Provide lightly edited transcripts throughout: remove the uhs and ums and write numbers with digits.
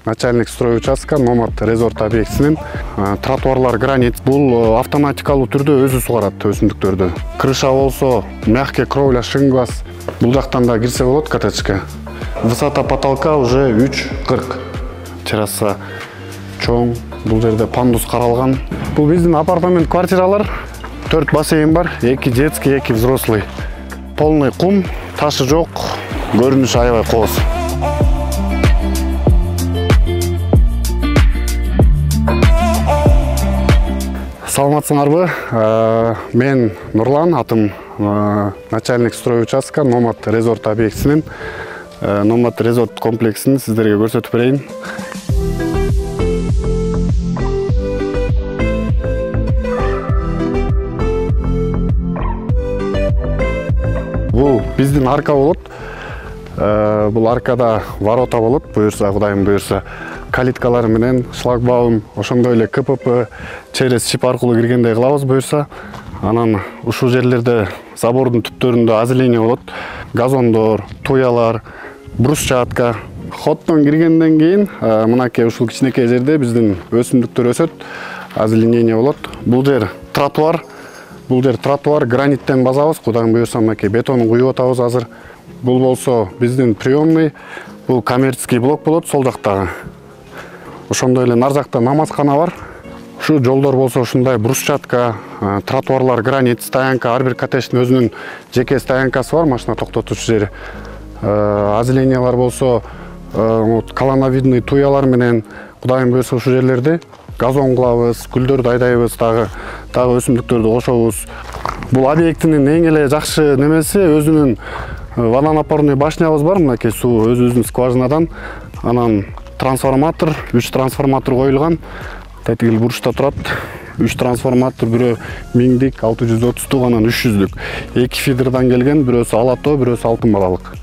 Начальник стройучастка Номад резорт объектісінен тротуарлар гранит. Бұл автоматикалуу түрдө өзү сугарат өсүмдүктөрдү. Крыша болсо мягкий кровля шыңгас. Бул жактан да кирсе болот коттеджге. Высота потолка уже 3,40. Терраса чоң. Бул жерде пандус каралган. Бул биздин апартамент квартиралар. 4 бассейн бар, 2 детский, 2 взрослый. Полный кум, ташы жок, көрүнүш аябай кооз. Саламатсыңарбы? Мен Нурлан, атым начальник стройучастка Номад резорт объектісінен. Номад резорт комплексін сіздерге көрсөтүп берейин. Бул биздин арка болот. Бул аркада ворота болот, буюрса, Кудайым буюрса. Калиткалар менен шлагбаум, ошондой эле КПП через чип аркылуу киргендей кылабыз буюрса. Анан ушул жерлерде забордун түптөрүндө озеление болот. Газондор, туялар, брусчатка. Хоттон киргенден кийин мынакей ушул кичинекей жерде биздин өсүмдүктөр өсөт. Озеленение болот. Бул жер тротуар. Бул жер тротуар, граниттен базабыз. Кудайым буюрса мынакей бетонун куюп атабыз азыр. Бул болсо биздин приемный. Бул коммерческий блок болот сол жактагы. Ошондой эле нар жакта намазкана бар. Ушу жолдор болсо ушундай брусчатка, тротуарлар гранит, стоянка, ар бир коттедждин өзүнүн жеке стоянкасы бар, машина токтотуучу жери. Озелениялар болсо колоновидный туялар менен, Кудайым буюрса ушул жерлерди газон кылабыз, гүлдөрдү айдайбыз, дагы өсүмдүктөрдү кошобуз. Бул объектинин эң эле жакшы немеси өзүнүн водонапорный башнябыз бар, мынакей суу өзүбүздүн скважинадан. Анан трансформатор, 3 трансформатор коюлган. Тетигил бурчта турат. 3 трансформатор, бирөө 1000дик, 630-дук, анан 300-дүк. 2 фидердан келген, бирөөсү алато, бирөөсү алтын балалык.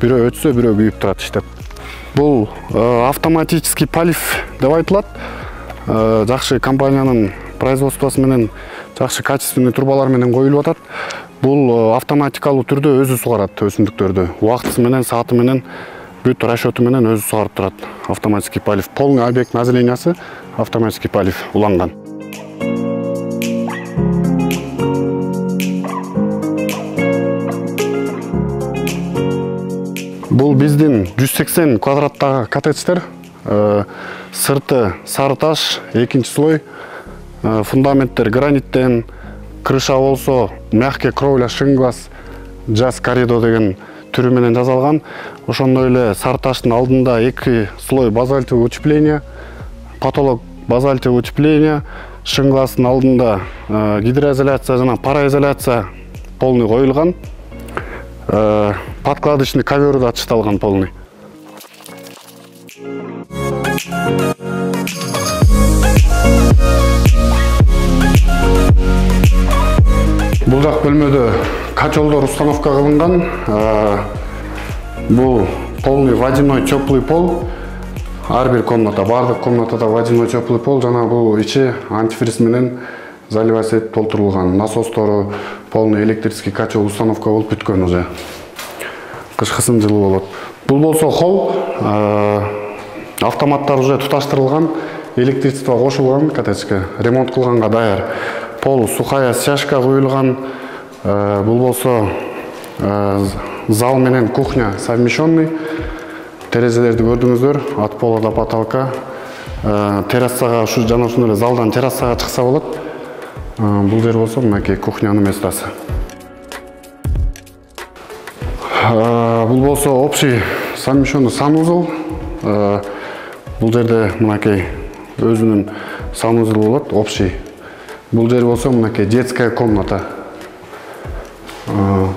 Бирөө өтсө, бирөө күйүп турат иштеп. Бул автоматический полив деп айтылат. Жакшы компаниянын производствосу менен жакшы качественный трубалар менен коюлуп атат. Бул автоматикалуу түрдө өзү сугарат өсүмдүктөрдү. Убактысы менен, сааты менен, бүт расчёту менен өзү сугарып турат. Автоматический полив. Полный объекттин озелениясы автоматический полив уланган. Бул биздин 180 квадраттагы коттедждер. Сырты сары таш, экинчи слой. Фундаменттер граниттен, крыша болсо мягкий кровля шыңгас, жаз коридо деген түрү менен жасалган. Ошондой эле сары таштын алдында 2 слой базальтовый утепление, потолок базальтовый утепление, шыңгастын алдында гидроизоляция жана пароизоляция полный коюлган. Подкладочный ковер да чыталган полный. Бул жак бөлмөдө котелдор установка кылынган. Бул полный водяной теплый пол. Ар бир комната, бардык комнатада водяной теплый пол, жана бул ичи антифриз менен заливать этип толтурулган. Насостору полный электрический котел установка болуп бүткөн уже. Кышкысын жылуу болот. Бул болсо холл, автоматтар уже туташтырылган, электричество кошулган коттеджге, ремонт кылганга даяр. Пол сухая стяжка коюлган. Бул болсо зал менен кухня совмещенный. Терезелерди көрдүңүздөр, от пола до потолка. Террасага ушу жана ушундай залдан террасага чыкса болот. Бул жер болсо мынакей кухнянын местасы. Бул болсо общий совмещенный санузел. Бул жерде мынакей өзүнүн санузелу болот, общий. Бул жер болсо мынакей детская комната.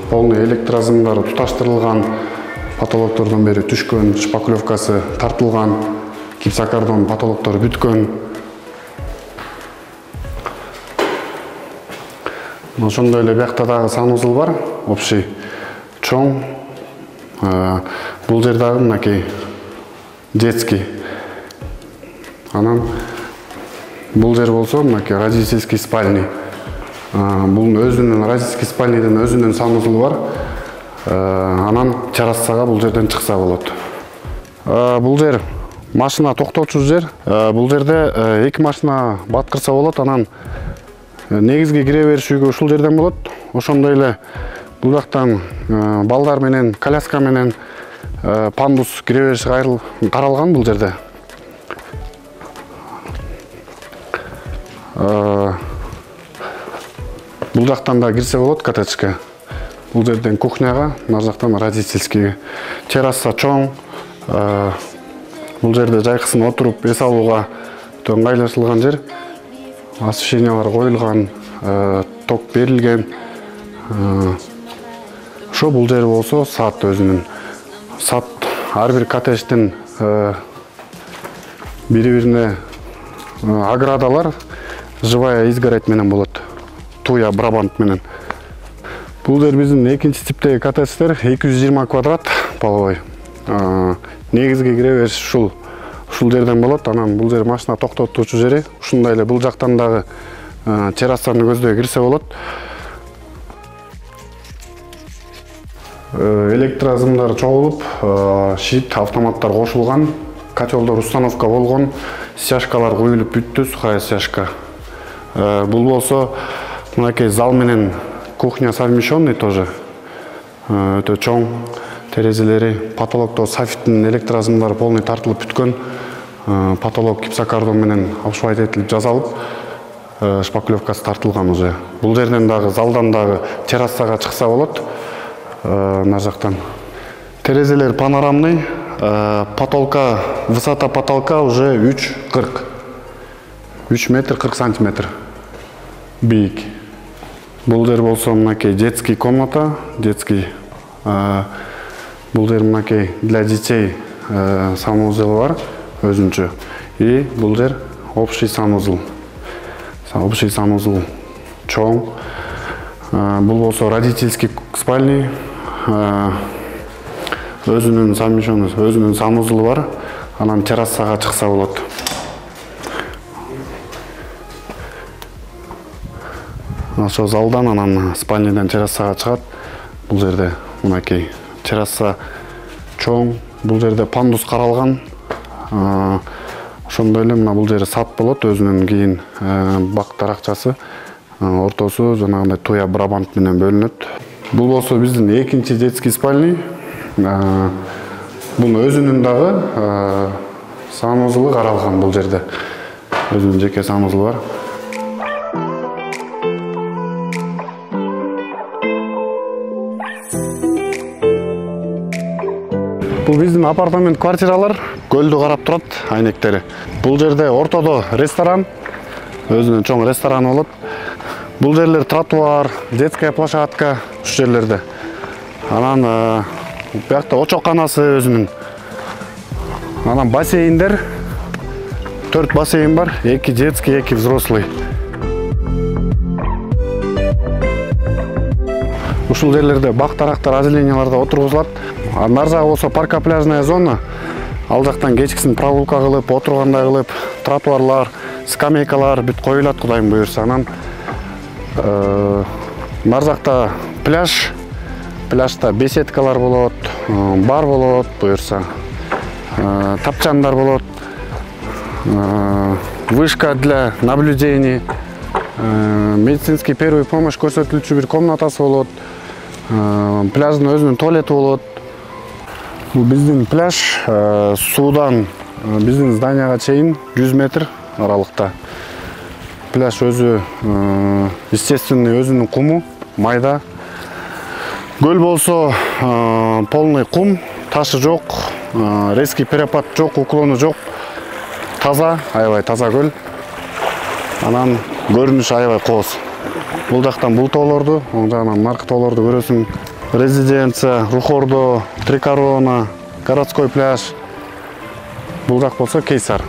Полный электрозымдары туташтырылган, потолоктордон бери түшкөн, шпаклевкасы тартылган, гипсокартон потолоктору бүткөн. Ошондой эле биякта дагы санузел бар, общий, чоң. Бул жер дагы мынакей детский. Анан бул жер болсо мынакей родительский спальный. Бул өзүнүн родительский спальныйдын өзүнүн санузелу бар. Анан террасага бул жерден чыкса болот. Бул жер машина токтотчу жер. Бул жерде эки машина баткырса болот, анан негизги кире бериш үйгө ушул жерден болот. Ошондой эле бул жактан балдар менен, коляска менен пандус кире бериш каралган бул жерде. Бул жактан да кирсе болот коттеджге. Бул жерден кухняга, нар жактан родительскийге. Терраса чоң. Бул жерде жайкысын отуруп эс алууга ыңгайлашылган жер. Освещениялар коюлган, ток берилген. Ошо бул жер болсо сад өзүнүн. Сад ар бир коттедждин бири-бирине оградалар живая изгородь менен болот. Туя брабант менен. Бул жер биздин экинчи типтеги коттедждер, 220 квадрат половой. Негизги кире бериш ушул жерден болот. Анан бул жер машина токтотуучу жери. Ушундай эле бул жактан дагы террасаны көздөй кирсе болот. Электрозымдар чогулуп, щит, автоматтар кошулган, котелдор установка болгон, стяжкалар куюлуп бүттү, сухая стяжка. Бул болсо мынакей зал менен кухня совмещенный тоже. Өтө чоң терезелери, потолокто софиттин электрозымдары полный тартылып бүткөн. Потолок гипсокартон менен обшивать этилип жасалып, шпаклевкасы тартылган уже. Бул жерден дагы залдан дагы террасага чыкса болот. Нар жактан терезелер панорамный, высота потолка уже 3 метр 40 сантиметр бийик. Бул жер болсо мынакей детский комната, бул жер мынакей для детей санузел бар өзүнчө. И бул жер общий санузел чоң. Бул болсо родительский спальный, өзүнүн совмещенный, өзүнүн санузелу бар. Анан террасага чыкса болот. Ошо залдан анан спальныйдан террасага чыгат. Бул жерде мынакей терраса чоң. Бул жерде пандус каралган. Ошондой эле мына бул жери сад болот, өзүнүн кийин бак даракчасы. Ортосу жанагындай туя брабант менен бөлүнөт. Бул болсо биздин экинчи детский спальный. Бунун өзүнүн дагы санузелу каралган бул жерде. Өзүнүн жеке санузелу бар. Бул биздин апартамент квартиралар, көлдү карап турат, айнектери. Бул жерде ортодо ресторан, өзүнүн чоң рестораны болот. Бул жерлер тротуар, детская площадка, ушу жерлерде. Анан буякта очокканасы өзүнүн. Анан бассейндер, 4 бассейн бар, 2 детский, 2 взрослый. Ушул жерлерде бак-тарактар, озелененияларда отургузулат. Нар жагы болсо парко-пляжная зона. Ал жактан кечкисин прогулка кылып, отургандай кылып, тротуарлар, скамейкалар бүт коюлат, Кудайым буйрса. Анан нар жакта пляж, пляжда беседкалар болот, бар болот, буйрса. Тапчандар болот, вышка для наблюдений, медицинский первый помощь көрсөтүлчү бир комнатасы болот, пляждын өзүнүн туалети болот. Бул биздин пляж суудан биздин зданияга чейин 100 метр аралыкта. Пляж өзү естественный, өзүнүн куму, майда. Көл болсо полный кум, ташы жок, резкий перепад жок, уклону жок. Таза, аябай таза көл. Анан көрүнүш аябай кооз. Бул жактан бул тоолорду, оң жагынан наркы тоолорду көрөсүң. Резиденция, Рухордо, Три Корона, городской пляж. Бул жак болсо Кейсар.